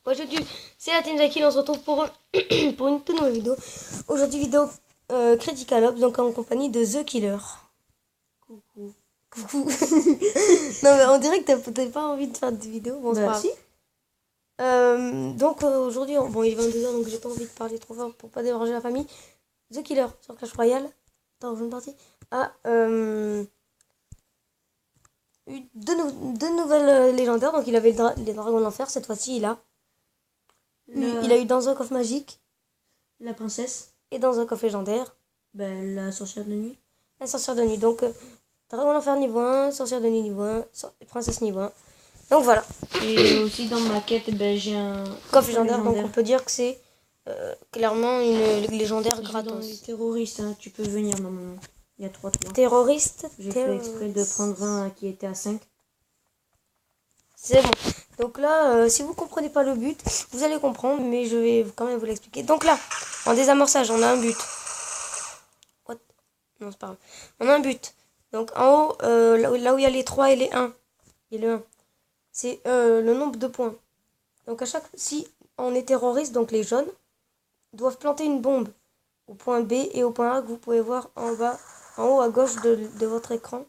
Aujourd'hui, c'est la team Zaki, on se retrouve pour, pour une toute nouvelle vidéo. Aujourd'hui, vidéo Critical Ops, donc en compagnie de The Killer. Coucou. Coucou. Non, mais on dirait que t'as pas envie de faire des vidéos. Bon, c'est pas grave. Si. Donc aujourd'hui, bon, il est 22h, donc j'ai pas envie de parler trop fort pour pas déranger la famille. The Killer sur Clash Royale, dans une partie, a eu deux nouvelles légendaires. Donc il avait les dragons de l'enfer, cette fois-ci il a. Il a eu dans un coffre magique. La princesse. Et dans un coffre légendaire. La sorcière de nuit. La sorcière de nuit. Donc, dragon de l'enfer niveau 1, sorcière de nuit niveau 1, princesse niveau 1. Donc voilà. Et aussi dans ma quête, j'ai un coffre légendaire. Donc on peut dire que c'est clairement une légendaire gratos. Dans les terroristes, hein, tu peux venir normalement. Il y a 3 tours. Terroriste. J'ai fait exprès de prendre un qui était à 5. C'est bon. Donc là, si vous comprenez pas le but, vous allez comprendre, mais je vais quand même vous l'expliquer. Donc là, en désamorçage, on a un but. What? Non, c'est pas grave. On a un but. Donc en haut, là où il y a les 3 et les 1, et le 1, c'est le nombre de points. Donc à chaque si on est terroriste, donc les jaunes doivent planter une bombe au point B et au point A que vous pouvez voir en bas, en haut à gauche de votre écran.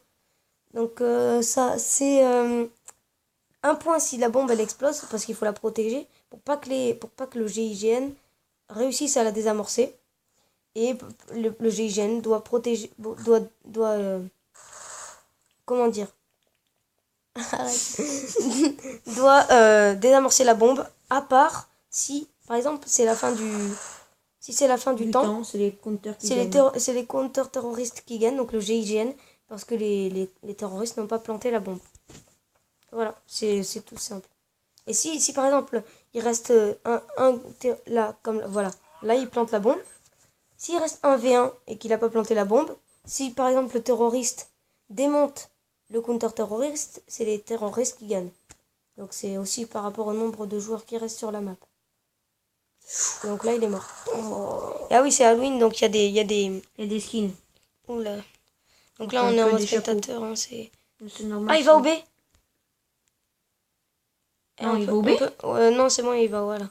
Donc ça, c'est... un point si la bombe elle explose, parce qu'il faut la protéger pour pas que le GIGN réussisse à la désamorcer. Et le GIGN doit protéger, comment dire, doit désamorcer la bombe, à part si par exemple c'est la fin du temps, c'est les compteurs qui c'est les compteurs terroristes qui gagnent, donc le GIGN, parce que les terroristes n'ont pas planté la bombe. Voilà, c'est tout simple. Et si par exemple, il reste là, comme voilà, là il plante la bombe. S'il reste un V1 et qu'il n'a pas planté la bombe, si par exemple le terroriste démonte le counter-terroriste, c'est les terroristes qui gagnent. Donc c'est aussi par rapport au nombre de joueurs qui restent sur la map. Donc là il est mort. Oh. Ah oui, c'est Halloween, donc il y a des skins. Oula. Donc là on est en mode spectateur, hein, c'est normal. Ah, il va au B. Non, il va au B. Non, c'est bon, il va, voilà.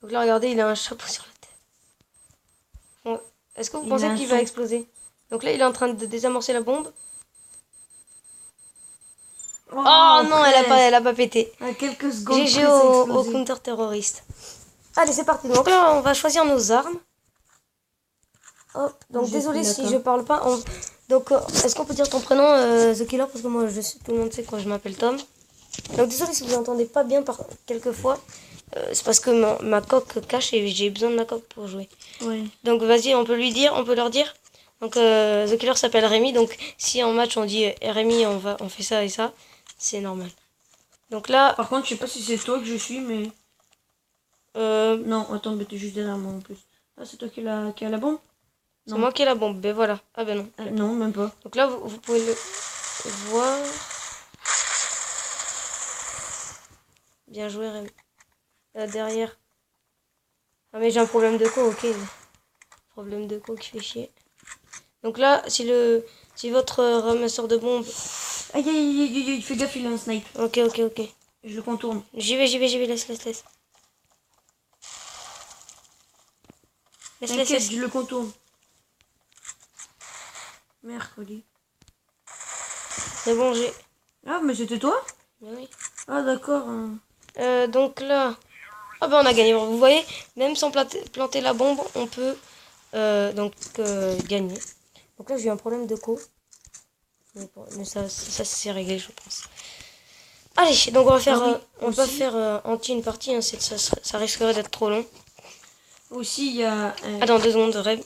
Donc là, regardez, il a un chapeau sur la tête. Bon, est-ce que vous pensez qu'il va exploser? Donc là, il est en train de désamorcer la bombe. Oh non, elle a pas pété. À quelques secondes. GG au counter-terroriste. Allez, c'est parti. Donc là, on va choisir nos armes. Hop. Donc désolé si je parle pas. Donc, est-ce qu'on peut dire ton prénom, The Killer? Parce que moi, tout le monde sait quoi, je m'appelle Tom. Donc désolé si vous entendez pas bien quelquefois. C'est parce que ma coque cache et j'ai besoin de ma coque pour jouer. Ouais. Donc vas-y, on peut leur dire. Donc The Killer s'appelle Rémi. Donc si en match on dit Rémi, on fait ça et ça, c'est normal. Donc là. Par contre, je sais pas si c'est toi que je suis, mais. Non, attends, mais t'es juste derrière moi en plus. Ah, c'est toi qui a la bombe? C'est moi qui ai la bombe. Ben voilà. Ah ben non. Non, même pas. Donc là, vous pouvez le voir. Bien joué, Rémi. Derrière. Ah mais j'ai un problème de co, ok. Problème de co qui fait chier. Donc là, si votre ramasseur de bombes... Aïe, aïe, aïe, fais gaffe, il a un snipe. Ok. Je le contourne. J'y vais, laisse. Laisse. Je le contourne. Mercredi. C'est bon, j'ai... Ah, mais c'était toi? Oui. Ah, d'accord. Donc là... Ah ben on a gagné, vous voyez, même sans planter la bombe, on peut gagner. Donc là j'ai eu un problème de co. Mais ça c'est réglé, je pense. Allez, donc on va faire, on va pas faire anti une partie, hein, ça risquerait d'être trop long. Aussi il y a... Attends 2 secondes de rêve.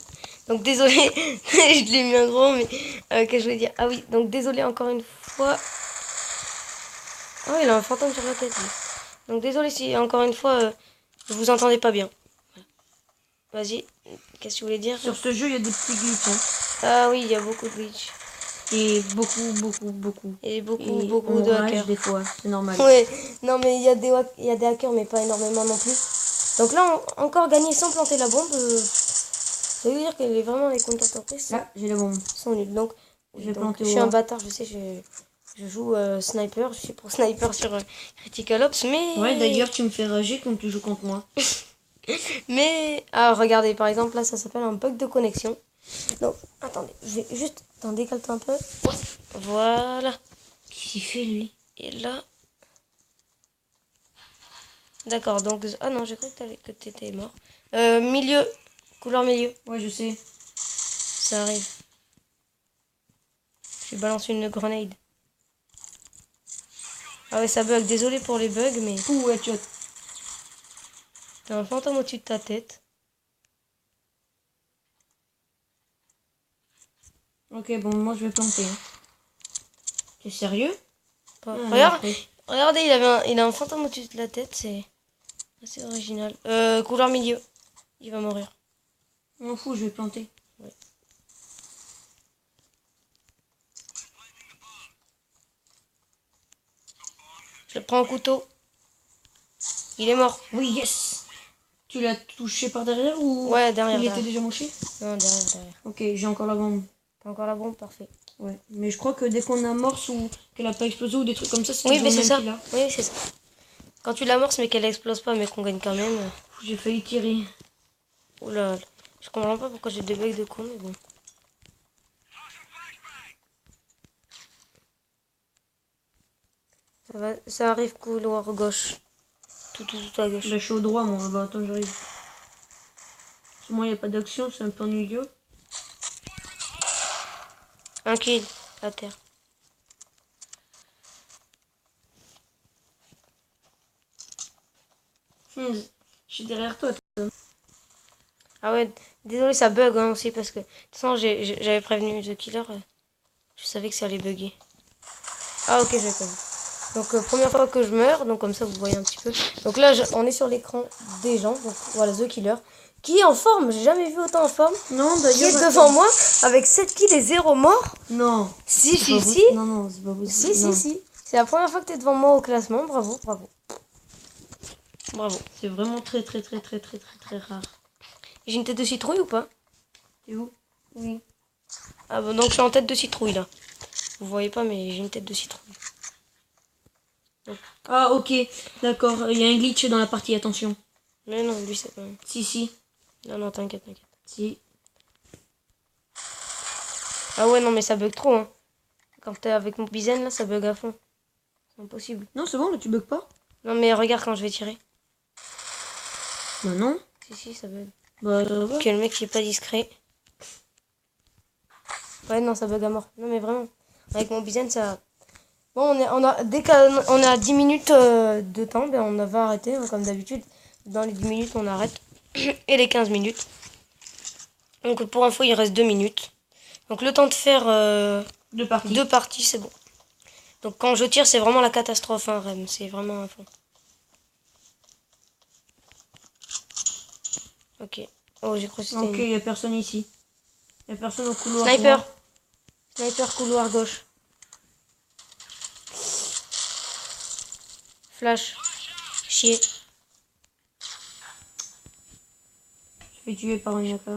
Donc désolé, je l'ai mis en gros, mais qu'est-ce que je voulais dire? Ah oui, donc désolé encore une fois. Oh il a un fantôme sur la tête. Donc désolé si encore une fois... vous entendez pas bien. Vas-y, qu'est-ce que tu voulais dire? Sur ce jeu, il y a des petits glitches. Hein. Ah oui, il y a beaucoup de glitch. Et beaucoup. Et beaucoup de hackers. Des fois, c'est normal. Ouais, non mais il y a des hackers, mais pas énormément non plus. Donc là, encore gagner sans planter la bombe. Ça veut dire que les counter-terroristes j'ai la bombe. sont nuls. Donc, je suis un bâtard, je sais, Je joue sniper, je suis pour sniper sur Critical Ops, mais... Ouais, d'ailleurs, tu me fais rager quand tu joues contre moi. Mais... Ah, regardez, par exemple, là, ça s'appelle un bug de connexion. Donc, attendez, je vais juste... Attends, décale-toi un peu. Voilà. Qu'est-ce qu'il fait, lui? Et là... D'accord, donc... Ah non, j'ai cru que t'étais mort. Milieu. Couleur milieu. Ouais, je sais. Ça arrive. Je balance une grenade. Ah ouais, ça bug. Désolé pour les bugs, mais... Ouh, ouais, tu as... T'as un fantôme au-dessus de ta tête. Ok, bon, moi, je vais planter. Hein. T'es sérieux? Regarde, regardez, il a un fantôme au-dessus de la tête, c'est assez original. Couleur milieu, il va mourir. Je m'en fous, je vais planter. Ouais. Je le prends au couteau. Il est mort. Oui, yes! Tu l'as touché par derrière ou... Ouais, derrière. Il était déjà mouché? Non, derrière. Ok, j'ai encore la bombe. T'as encore la bombe, parfait. Ouais, mais je crois que dès qu'on amorce ou qu'elle a pas explosé ou des trucs comme ça, c'est Oui, toujours mais le c'est même ça. qui l'a. Oui, c'est ça. Quand tu l'amorces mais qu'elle explose pas mais qu'on gagne quand même. J'ai failli tirer. Oula, je comprends pas pourquoi j'ai des bugs de con, mais bon. Ça arrive couloir gauche. Tout à gauche. Là, je suis au droit, moi. Bah, attends, j'arrive. Moi, il n'y a pas d'action, c'est un peu ennuyeux. Un kill, à terre. Je suis derrière toi. Ah ouais, désolé, ça bug hein, aussi parce que de toute façon j'avais prévenu The Killer, je savais que ça allait bugger. Ah ok, j'avais pas vu. Donc première fois que je meurs, donc comme ça vous voyez un petit peu. Donc là on est sur l'écran des gens, donc voilà The Killer, qui est en forme, j'ai jamais vu autant en forme. Non, Qui d'ailleurs. est devant moi avec 7 kills et 0 morts. Non. Si. Non, c'est pas possible. Si. C'est la première fois que tu es devant moi au classement, bravo. Bravo. C'est vraiment très rare. J'ai une tête de citrouille ou pas? T'es où? Oui. Ah bon, donc je suis en tête de citrouille là. Vous voyez pas, mais j'ai une tête de citrouille. Donc. Ah, ok, d'accord. Il y a un glitch dans la partie, attention. Mais non, lui c'est pas. Si. Non, t'inquiète. Si. Ah ouais, non, mais ça bug trop, hein. Quand t'es avec mon bizen là, ça bug à fond. C'est impossible. Non, c'est bon, là, tu bugs pas? Non, mais regarde quand je vais tirer. Bah, non. Si, ça bug. Bah, ça va. Ok, le mec il est pas discret. Ouais, non, ça bug à mort. Non, mais vraiment. Avec mon bizen, ça. Bon, dès qu'on est à 10 minutes de temps, ben, on va arrêter, hein, comme d'habitude. Dans les 10 minutes, on arrête. Et les 15 minutes. Donc, pour info, il reste 2 minutes. Donc, le temps de faire deux parties, c'est bon. Donc, quand je tire, c'est vraiment la catastrophe, hein, Rem. C'est vraiment un fond. Ok. Oh, j'ai cru que c'était Ok, il n'y a personne ici. Il n'y a personne au couloir. Sniper. Sniper couloir gauche. Flash. Chier. Je suis tué par un yaka.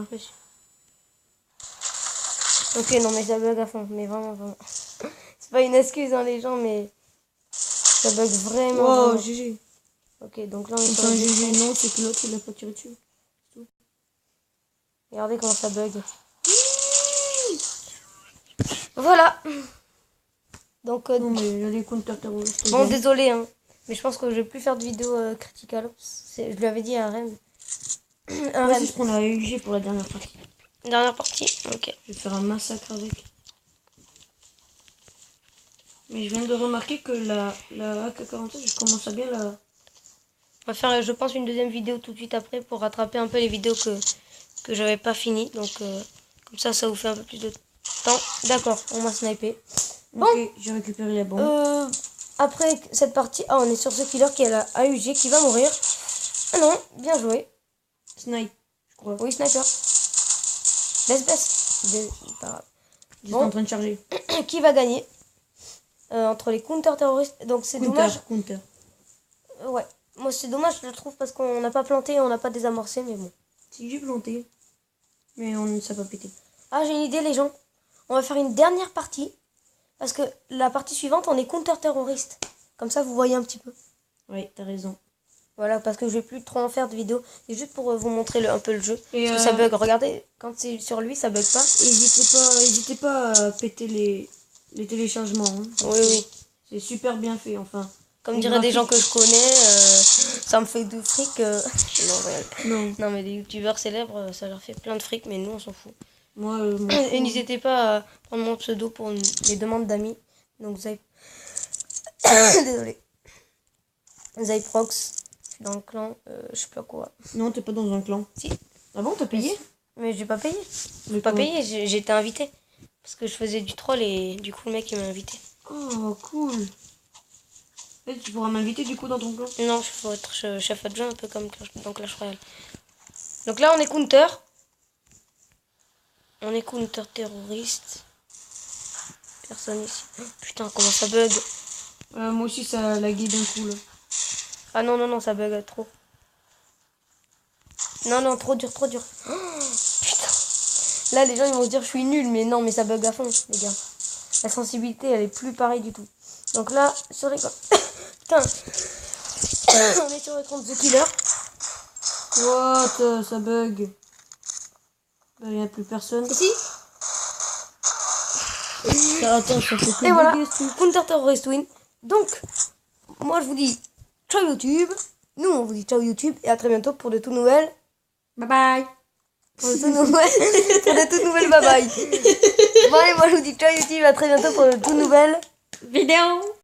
Ok, non, mais ça bug à fond. Mais vraiment. C'est pas une excuse, hein, les gens, mais ça bug vraiment. Oh, GG. Ok, donc là, on est Enfin, GG, non, c'est que l'autre, il a pas tiré dessus. Regardez comment ça bug. Voilà. Donc, non, mais il y a des counter-terroristes. bon, désolé, hein. Mais je pense que je vais plus faire de vidéo Critical Ops. Je lui avais dit à Rem. Vas-y, je prends la UG pour la dernière partie. Dernière partie, ok. Je vais faire un massacre avec. Mais je viens de remarquer que la AK-47, je commence à bien la... On va faire, je pense, une deuxième vidéo tout de suite après pour rattraper un peu les vidéos que j'avais pas finies. Donc, comme ça vous fait un peu plus de temps. D'accord, on m'a snipé. Bon. Ok, j'ai récupéré la bombe. Après cette partie, on est sur ce killer qui a la AUG qui va mourir. Ah non, bien joué. Snipe, je crois. Oui, sniper. Baisse. Pas grave. J'étais en train de charger. Qui va gagner entre les counter-terroristes. Donc c'est dommage. Counter. Ouais. Moi c'est dommage, je le trouve, parce qu'on n'a pas planté, on n'a pas désamorcé, mais bon. Si j'ai planté. Mais on ne s'est pas pété. Ah, j'ai une idée, les gens. On va faire une dernière partie. Parce que la partie suivante, on est counter-terroriste. Comme ça, vous voyez un petit peu. Oui, t'as raison. Voilà, parce que je vais plus trop en faire de vidéos. C'est juste pour vous montrer un peu le jeu. Et parce que ça bug. Regardez, quand c'est sur lui, ça bug pas. N'hésitez pas à péter les téléchargements. Hein, Oui. C'est super bien fait, enfin. Comme diraient des gens que je connais, ça me fait de fric. Non, mais des youtubeurs célèbres, ça leur fait plein de fric, mais nous, on s'en fout. Moi, et n'hésitez pas à prendre mon pseudo pour les demandes d'amis. Donc, désolé. Zyprox. Je suis dans le clan, je sais pas quoi. Non, t'es pas dans un clan. Si. Ah bon, t'as payé? Mais j'ai pas payé. J'ai pas payé, j'ai été invité. Parce que je faisais du troll et du coup, le mec, il m'a invité. Oh, cool. Et tu pourras m'inviter du coup dans ton clan? Non, je peux être chef adjoint un peu comme dans Clash Royale. Donc là, on est counter. On est counter terroriste. Personne ici. Oh, putain, comment ça bug. Moi aussi, ça a lagué d'un coup là. Ah non, ça bug trop. Non, trop dur. Oh, putain. Là, les gens, ils vont se dire, je suis nul. Mais non, mais ça bug à fond, les gars. La sensibilité, elle est plus pareille du tout. Donc là, sur les... Putain. On est sur le compte The Killer. What? Ça bug. Il n'y a plus personne. Ici. Attends, ça fait que et voilà, bugger, Counter Terrorist Win. Donc, moi je vous dis ciao YouTube. Nous on vous dit ciao YouTube et à très bientôt pour de tout nouvelles. Bye bye. Pour de tout nouvelles bye bye. Bon allez, moi je vous dis ciao YouTube, à très bientôt pour de tout nouvelles vidéos.